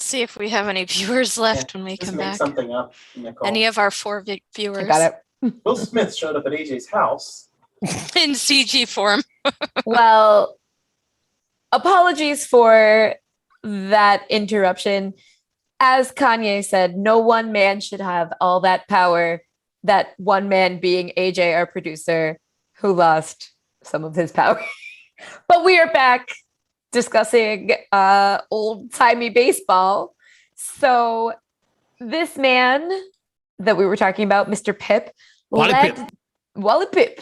See if we have any viewers left when we Just come make back. something up, Nicole. Any of our 4 viewers. I got it. Will Smith showed up at AJ's house. In CG form. Well, apologies for that interruption. As Kanye said, no one man should have all that power. That one man being AJ, our producer, who lost some of his power. But we are back discussing old-timey baseball. So this man that we were talking about, Mr. Pip, Wally Pip,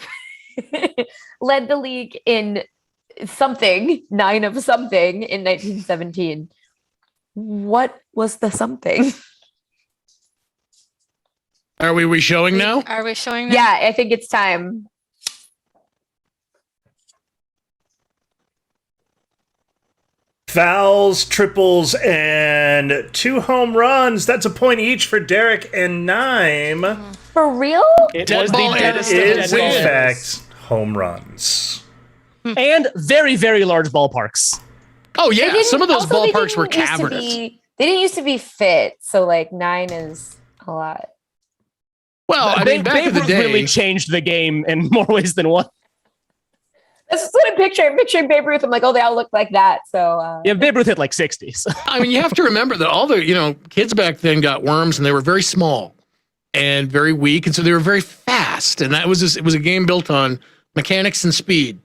led the league in something, 9 of something in 1917. What was the something? Are we showing now? Are we showing now? Yeah, I think it's time. Fouls, triples, and 2 home runs. That's a point each for Derek and Naaim. For real? It was the deadest of Is in dead fact home runs. And very, very large ballparks. Oh yeah, some of those ballparks were They cavernous. didn't used to be fit, so like 9 is a lot. Well, I mean, back in the day, really changed the game in more ways than one. This is what I'm picturing. I'm picturing Babe Ruth. I'm like, oh, they all look like that. So Yeah, Babe Ruth hit like 60. So. I mean, you have to remember that all the kids back then got worms, and they were very small and very weak, and so they were very fast. And it was a game built on mechanics and speed.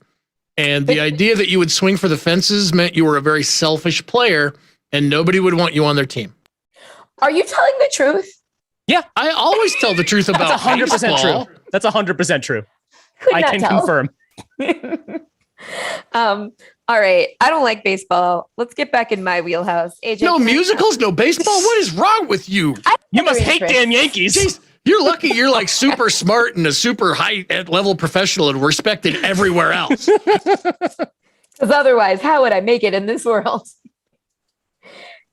And the idea that you would swing for the fences meant you were a very selfish player, and nobody would want you on their team. Are you telling the truth? Yeah, I always tell the truth about that's 100% baseball. true. That's 100% true. Could I not can tell. confirm. All right. I don't like baseball. Let's get back in my wheelhouse. AJ, No can I- musicals, no baseball. What is wrong with you? I have You must other hate interests. damn Yankees. Jeez, you're lucky you're like super smart and a super high level professional and respected everywhere else. Because otherwise, how would I make it in this world?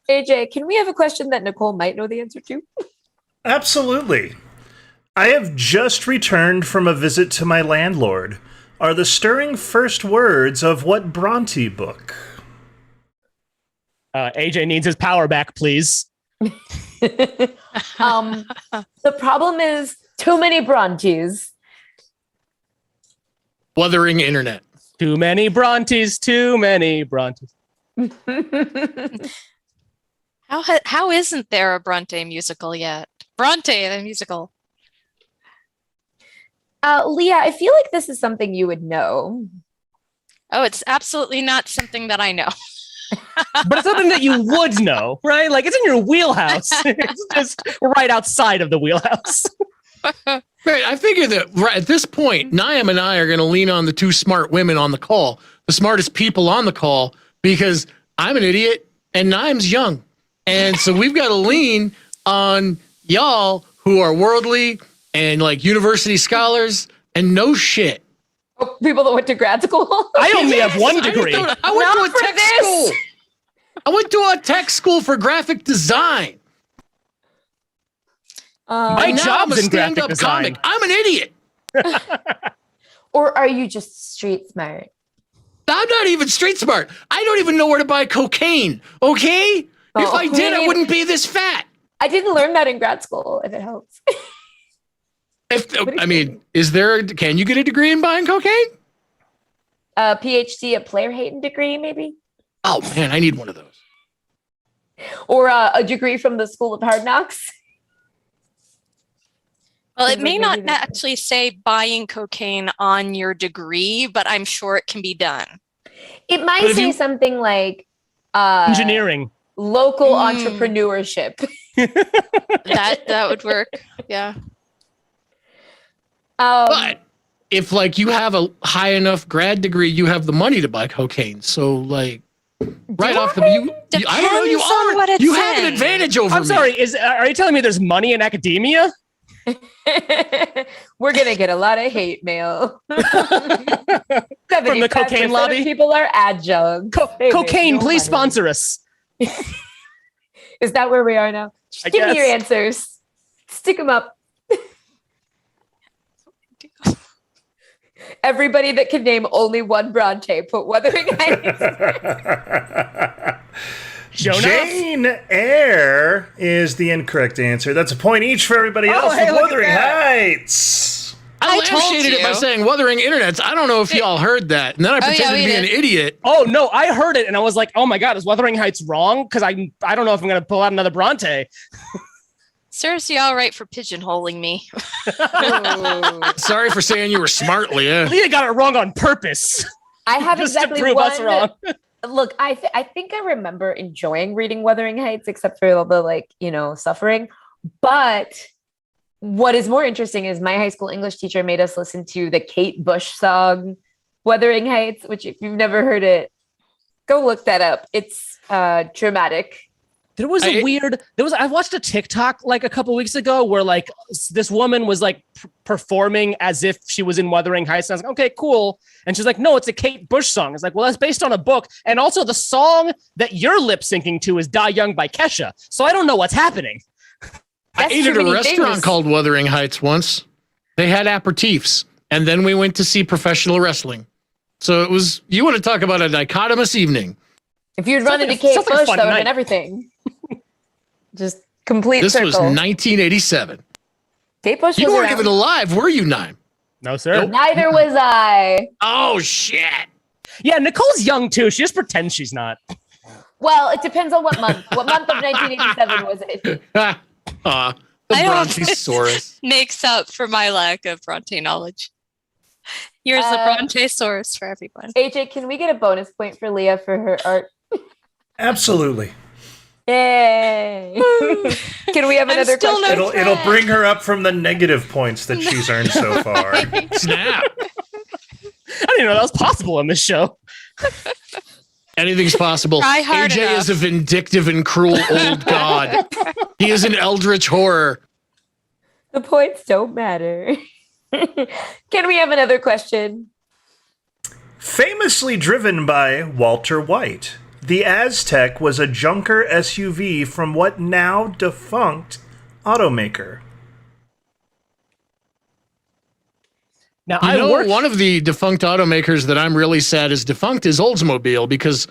AJ, can we have a question that Nicole might know the answer to? Absolutely. I have just returned from a visit to my landlord. Are the stirring first words of what Bronte book? AJ needs his power back, please. The problem is too many Brontes. Wuthering internet. Too many Brontes, too many Brontes. How isn't there a Bronte musical yet? Bronte, the musical. Lea, I feel like this is something you would know. Oh, it's absolutely not something that I know. But it's something that you would know, right? Like it's in your wheelhouse. It's just right outside of the wheelhouse. Right, I figure that right at this point, Naaim and I are going to lean on the 2 smart women on the call, the smartest people on the call, because I'm an idiot and Naim's young. And so we've got to lean on y'all who are worldly and like university scholars and know shit. Oh, people that went to grad school. I only have one degree. I went Not to a for tech this. school. I went to a tech school for graphic design. My And now I'm a job's in graphic stand-up design. comic. I'm an idiot. Or are you just street smart? I'm not even street smart. I don't even know where to buy cocaine. Okay? If I did, I wouldn't be this fat. I didn't learn that in grad school, if it helps. Can you get a degree in buying cocaine? A PhD, a player hating degree, maybe? Oh man, I need one of those. Or a degree from the School of Hard Knocks? Well, it Seems may like not maybe that's- actually say buying cocaine on your degree, but I'm sure it can be done. It might But if say you- something like Engineering. local entrepreneurship. That would work. Yeah. But if like you have a high enough grad degree, you have the money to buy cocaine. So like right off the I don't know, you Depends on what are it's you have an saying. advantage over I'm me. sorry, are you telling me there's money in academia? We're gonna get a lot of hate mail From the cocaine 75% lobby? of people are adjuncts. They make Cocaine, no please money. sponsor us. Is that where we are now? Just I give me your guess. answers. Stick them up. Everybody that can name only one Bronte, put Wuthering Heights. Jonas? Jane Eyre is the incorrect answer. That's a point each for everybody else hey, with look at Wuthering that. Heights. I told lampshaded it by you. saying Wuthering Internets. I don't know if y'all heard that. And then I pretended we to be an did. idiot. Oh no, I heard it and I was like, "Oh my god, is Wuthering Heights wrong?" Because I don't know if I'm gonna pull out another Bronte. Seriously, all right for pigeonholing me. Sorry for saying you were smart, Leah. Leah got it wrong on purpose, I have just exactly to prove one. us wrong. Look, I think I remember enjoying reading Wuthering Heights, except for all the suffering. But what is more interesting is my high school English teacher made us listen to the Kate Bush song Wuthering Heights, which if you've never heard it, go look that up. It's dramatic. I watched a TikTok like a couple weeks ago where like this woman was like performing as if she was in Wuthering Heights. And I was like, okay, cool. And she's like, no, it's a Kate Bush song. It's like, well, that's based on a book. And also the song that you're lip syncing to is Die Young by Kesha. So I don't know what's happening. I That's ate too at a many restaurant things. called Wuthering Heights once. They had aperitifs, and then we went to see professional wrestling. So it was, you want to talk about a dichotomous evening. If you'd Sounds run like into a- Kate sounds like a Bush, fun that would have night. been everything. Just complete This circle. was 1987. Kate Bush You was weren't around. even alive, were you, Naaim? No, sir. Nope. Neither was I. Oh, shit. Yeah, Nicole's young too. She just pretends she's not. Well, it depends on what month. What month of 1987 was it? The I don't- Brontosaurus. Makes up for my lack of Bronte knowledge. Here's the Brontosaurus for everyone. AJ, can we get a bonus point for Leah for her art? Absolutely. Yay! Can we have I'm another still question? no- It'll bring her up from the negative points that she's earned so far. Snap. I didn't know that was possible on this show. Anything's possible. Try hard AJ enough. is a vindictive and cruel old god. He is an eldritch horror. The points don't matter. Can we have another question? Famously driven by Walter White, the Aztec was a junker SUV from what now defunct automaker? Now You I know, worked. one of the defunct automakers that I'm really sad is defunct is Oldsmobile, because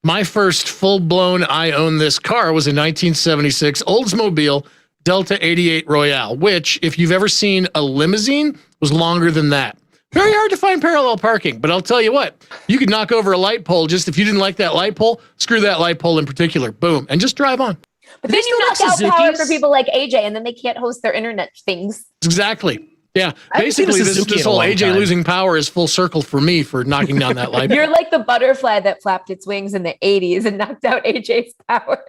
my first full-blown I own this car was a 1976 Oldsmobile Delta 88 Royale, which, if you've ever seen a limousine, was longer than that. Very hard to find parallel parking, but I'll tell you what, you could knock over a light pole. Just if you didn't like that light pole, screw that light pole in particular. Boom, and just drive on. But They then you still knock have out power Suzukis? for people like AJ, and then they can't host their internet things. Exactly. Yeah, I haven't seen a basically, Suzuki this in a whole long AJ time. losing power is full circle for me for knocking down that light pole. You're like the butterfly that flapped its wings in the 80s and knocked out AJ's power.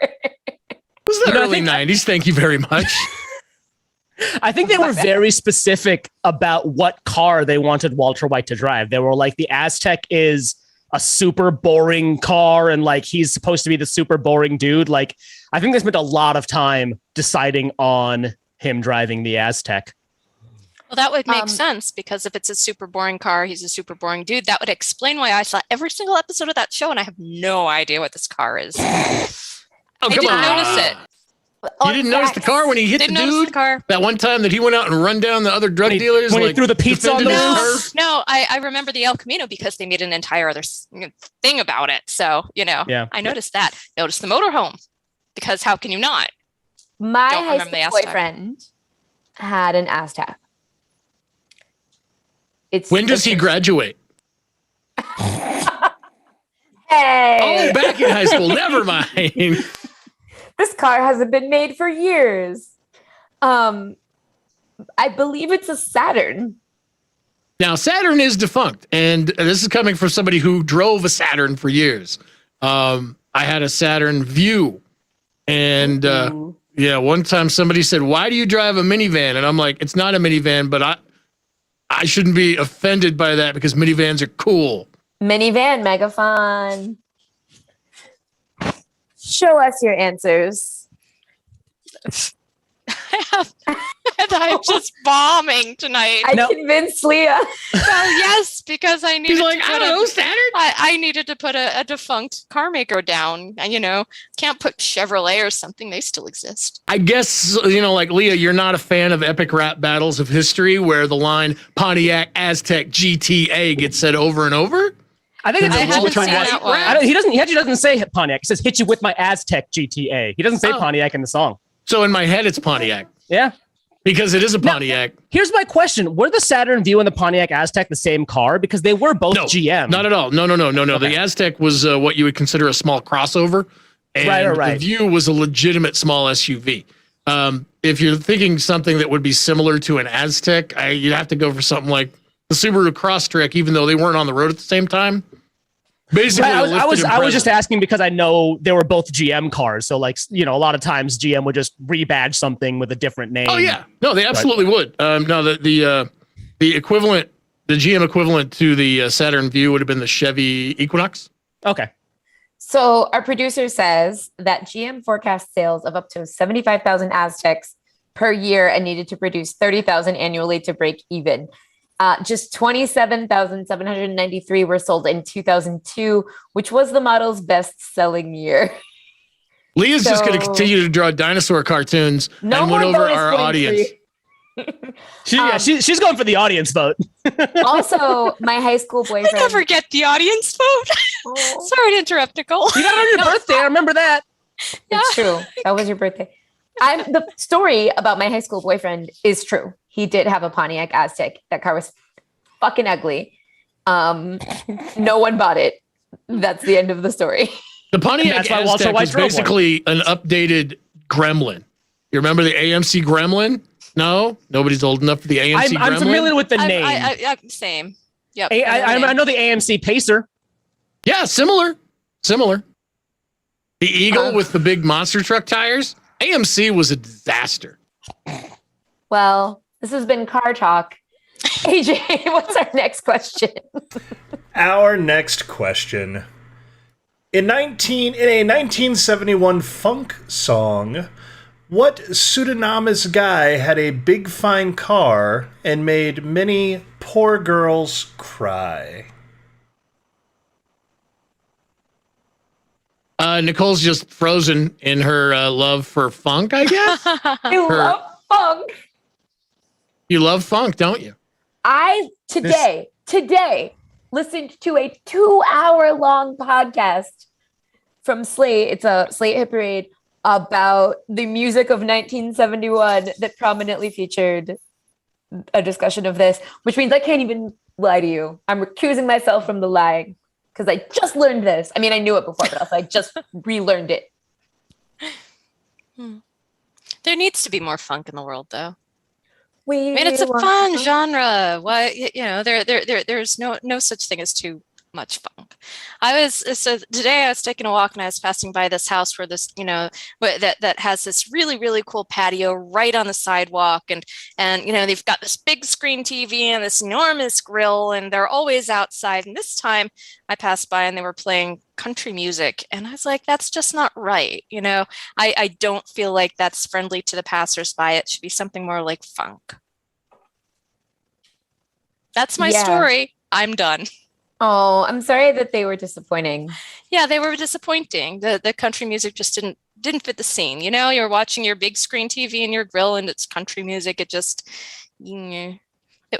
It was the You know, I early think- 90s. Thank you very much. I think they were very specific about what car they wanted Walter White to drive. They were like, the Aztec is a super boring car, and like he's supposed to be the super boring dude. Like, I think they spent a lot of time deciding on him driving the Aztec. Well, that would make Um, sense, because if it's a super boring car, he's a super boring dude. That would explain why I saw every single episode of that show and I have no idea what this car is. Oh, I come didn't on. notice it. You didn't notice the car when he hit Didn't the notice dude? the car. That one time that he went out and run down the other drug dealers? when he like, threw the pizza on defended the his roof? turf? No, I remember the El Camino because they made an entire other thing about it. So, Yeah. I noticed that. Noticed the motorhome, because how can you not? My Don't high remember the school Aztec. boyfriend had an Aztec. When does he graduate? Hey, Oh, back in high school. Never mind. this car hasn't been made for years. I believe it's a Saturn. Now, Saturn is defunct, and this is coming from somebody who drove a Saturn for years. I had a Saturn View, and Ooh. yeah, one time somebody said, "Why do you drive a minivan?" And I'm like, "It's not a minivan, but I shouldn't be offended by that because minivans are cool." Minivan, mega fun. Show us your answers. I'm just bombing tonight. I No. convinced Leah. Well, yes, because I needed He's like, to "I put don't know, a, Saturn." I needed to put a defunct car maker down. And, can't put Chevrolet or something. They still exist. I guess, like Leah, you're not a fan of epic rap battles of history where the line Pontiac Aztec GTA gets said over and over? I think it's I hit you haven't with seen my that one. He actually doesn't say Pontiac. He says hit you with my Aztec GTA. He doesn't say Pontiac in the song. So in my head, it's Pontiac Yeah. because it is a Pontiac. Here's my question: were the Saturn Vue and the Pontiac Aztec the same car? Because they were both GM. Not at all. No. Okay. The Aztec was what you would consider a small crossover, and Right. the Vue was a legitimate small SUV. If you're thinking something that would be similar to an Aztec, you'd have to go for something like the Subaru Crosstrek, even though they weren't on the road at the same time. Basically, Right, I was lifted just asking because I know they were both GM cars. So like, a lot of times GM would just rebadge something with a different name. Oh yeah, no, they absolutely would. No, the equivalent, the GM equivalent to the Saturn Vue would have been the Chevy Equinox. Okay. So our producer says that GM forecast sales of up to 75,000 Aztecs per year and needed to produce 30,000 annually to break even. Just 27,793 were sold in 2002, which was the model's best-selling year. Leah's just going to continue to draw dinosaur cartoons and win over bonus our points audience. She's going for the audience vote. Also, my high school I boyfriend. never get the audience vote. Oh, Sorry to interrupt, Nicole. You got it on your birthday. I remember that. it's true. That was your birthday. The story about my high school boyfriend is true. He did have a Pontiac Aztec. That car was fucking ugly. No one bought it. That's the end of the story. The Pontiac That's why Walter Aztec White was drove one. basically an updated Gremlin. You remember the AMC Gremlin? No, nobody's old enough for the AMC I'm Gremlin. familiar with the name. I'm same. Yep. I know the AMC Pacer. Yeah, similar. The Eagle with the big monster truck tires. AMC was a disaster. Well, this has been Car Talk. AJ, what's our next question? Our next question. In a 1971 funk song, what pseudonymous guy had a big fine car and made many poor girls cry? Nicole's just frozen in her love for funk, I guess. I love funk. You love funk, don't you? I today listened to a 2-hour-long podcast from Slate. It's a Slate Hit Parade about the music of 1971 that prominently featured a discussion of this, which means I can't even lie to you. I'm recusing myself from the lying because I just learned this. I mean, I knew it before, but also I just relearned it. There needs to be more funk in the world, though. I mean, it's a fun genre. Why, there's no such thing as too much funk. So today I was taking a walk and I was passing by this house where this, that has this really, really cool patio right on the sidewalk. And they've got this big screen TV and this enormous grill and they're always outside. And this time I passed by and they were playing country music. And I was like, that's just not right. I don't feel like that's friendly to the passersby. It should be something more like funk. That's my story. I'm done. Oh, I'm sorry that they were disappointing. Yeah, they were disappointing. The country music just didn't fit the scene. You're watching your big screen TV in your grill and it's country music. It just, it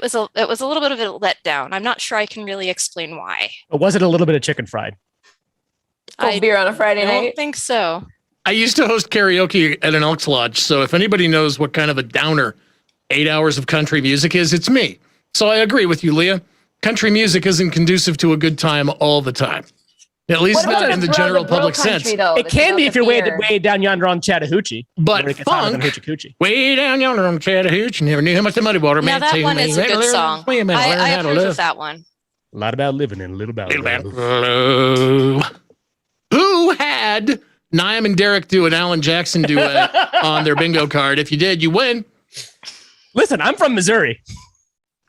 was a little bit of a letdown. I'm not sure I can really explain why. Or was it a little bit of chicken fried? Cold beer on a Friday I night. don't think so. I used to host karaoke at an Elks Lodge, so if anybody knows what kind of a downer 8 hours of country music is, it's me. So I agree with you, Leah. Country music isn't conducive to a good time all the time. At least not in the general public sense. It can be if you're way down yonder on Chattahoochee. But funk, way down yonder on Chattahoochee, never knew how much the muddy water Yeah, meant. that one is a good song. I approve of that one. A lot about living and a little about love. Who had Naaim and Derek do an Alan Jackson duet on their bingo card? If you did, you win. Listen, I'm from Missouri.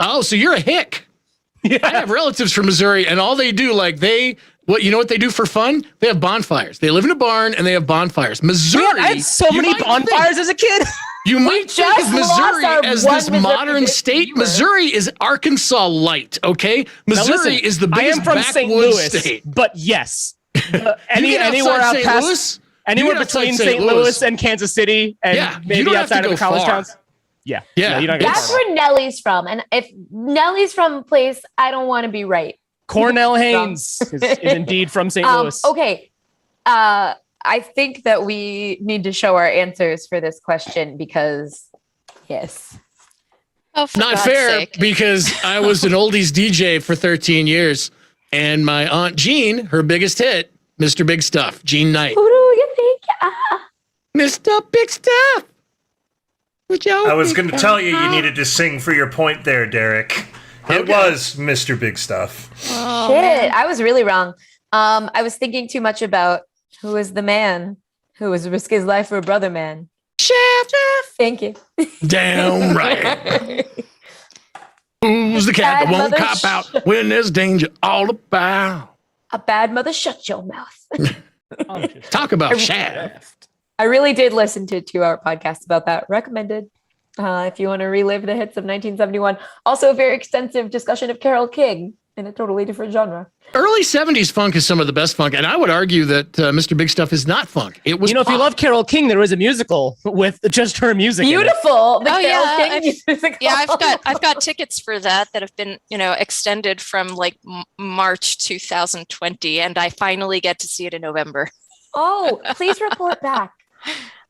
Oh, so you're a hick. Yeah. I have relatives from Missouri, and all they do, what they do for fun? They have bonfires. They live in a barn, and they have bonfires. Missouri. Man, I had so many bonfires as a kid. You might think of Missouri as this modern Missouri state. Missouri is Arkansas light, okay? Missouri is the biggest backwoods state. But yes, anywhere out St. past, Louis? anywhere between St. Louis and Kansas City, and maybe outside of the college towns. Yeah. Yeah. No, you don't That's where Nellie's from. And if Nellie's from a place, I don't want to be right. Cornell Haynes is indeed from St. Louis. Okay. I think that we need to show our answers for this question because, yes. Oh, for Not God's fair sake. because I was an oldies DJ for 13 years, and my aunt Jean, her biggest hit, Mr. Big Stuff, Jean Knight. Who do you think? Mr. Big Stuff. I was going to tell you needed to sing for your point there, Derek. It Okay. was Mr. Big Stuff. Oh, Shit, man. I was really wrong. I was thinking too much about who is the man who was risk his life for a brother man. Chef. Thank you. Damn right. Who's the cat that Bad won't mother cop out when there's danger all about? A bad mother, shut your mouth. Talk about Shaft. I really did listen to a 2-hour podcast about that. Recommended. If you want to relive the hits of 1971. Also, a very extensive discussion of Carole King in a totally different genre. Early 70s funk is some of the best funk, and I would argue that Mr. Big Stuff is not funk. It was You know, if you pop. love Carole King, there is a musical with just her music. in it. Beautiful. The Oh, Carole yeah, King musical. Yeah, I've got tickets for that have been, extended from like March 2020, and I finally get to see it in November. Oh, please report back.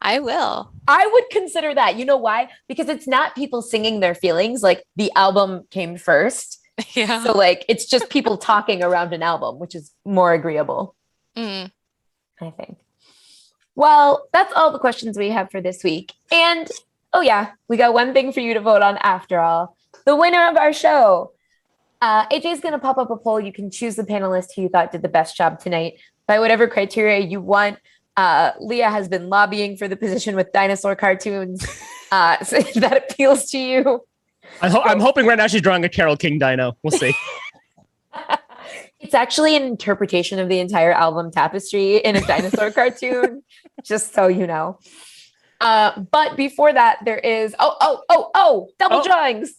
I will. I would consider that. You know why? Because it's not people singing their feelings. Like the album came first. Yeah. So like it's just people talking around an album, which is more agreeable, Mm. I think. Well, that's all the questions we have for this week. And oh yeah, we got one thing for you to vote on after all. The winner of our show. AJ is going to pop up a poll. You can choose the panelist who you thought did the best job tonight by whatever criteria you want. Lea has been lobbying for the position with dinosaur cartoons. So if that appeals to you. I'm hoping right now she's drawing a Carole King dino. We'll see. It's actually an interpretation of the entire album Tapestry in a dinosaur cartoon, just so you know. But before that, there is double drawings.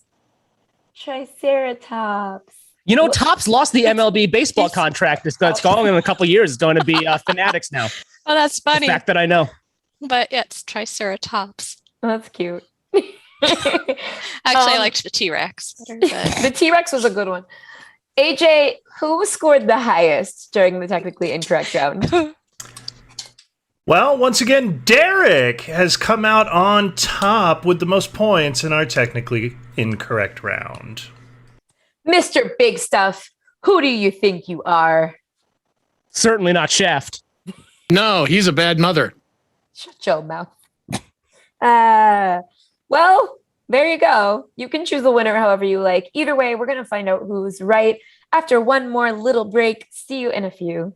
Triceratops. You know, Topps lost the MLB baseball contract. It's going in a couple of years. It's going to be Fanatics now. Oh, that's The funny. fact that I know. But yeah, it's Triceratops. That's cute. Actually, I Um, liked the T-Rex better, but The T-Rex was a good one. AJ, who scored the highest during the technically incorrect round? Well, once again, Derek has come out on top with the most points in our technically incorrect round. Mr. Big Stuff, who do you think you are? Certainly not Shaft. No, he's a bad mother. Shut your mouth. Well, there you go. You can choose a winner however you like. Either way, we're going to find out who's right after one more little break. See you in a few.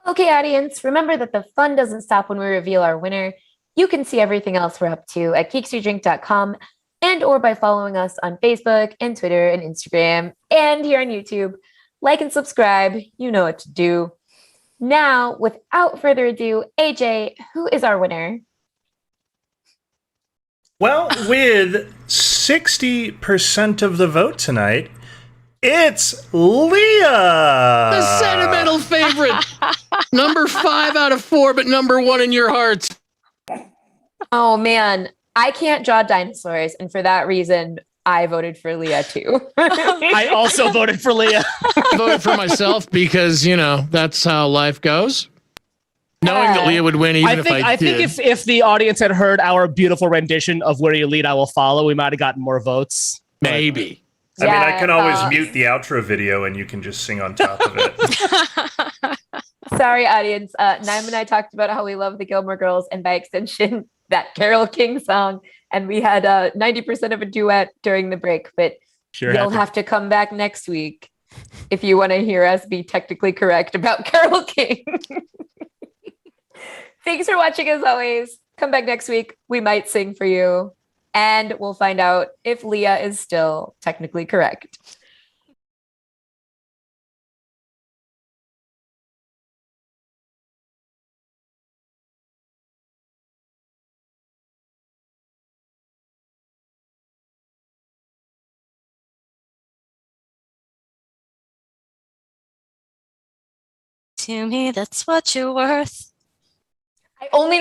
Okay, audience, remember that the fun doesn't stop when we reveal our winner. You can see everything else we're up to at geekswedrink.com and or by following us on Facebook and Twitter and Instagram and here on YouTube. Like and subscribe. You know what to do. Now, without further ado, AJ, who is our winner? Well, with 60% of the vote tonight, it's Lea. The sentimental favorite. Number 5 out of 4, but number 1 in your hearts. Oh man, I can't draw dinosaurs, and for that reason, I voted for Lea too. I also voted for Lea. I voted for myself because, you know, that's how life goes. Knowing that Lea would win, even I think if the audience had heard our beautiful rendition of Where You Lead, I Will Follow, we might have gotten more votes. Maybe. I mean, I Yeah, can always mute the outro video and you can just sing on top of it. Sorry, audience. Naaim and I talked about how we love the Gilmore Girls and by extension, that Carole King song. And we had 90% of a duet during the break, but you'll have to come back next week if you want to hear us be technically correct about Carole King. Thanks for watching as always. Come back next week. We might sing for you. And we'll find out if Lea is still technically correct. To me, that's what you're worth. I only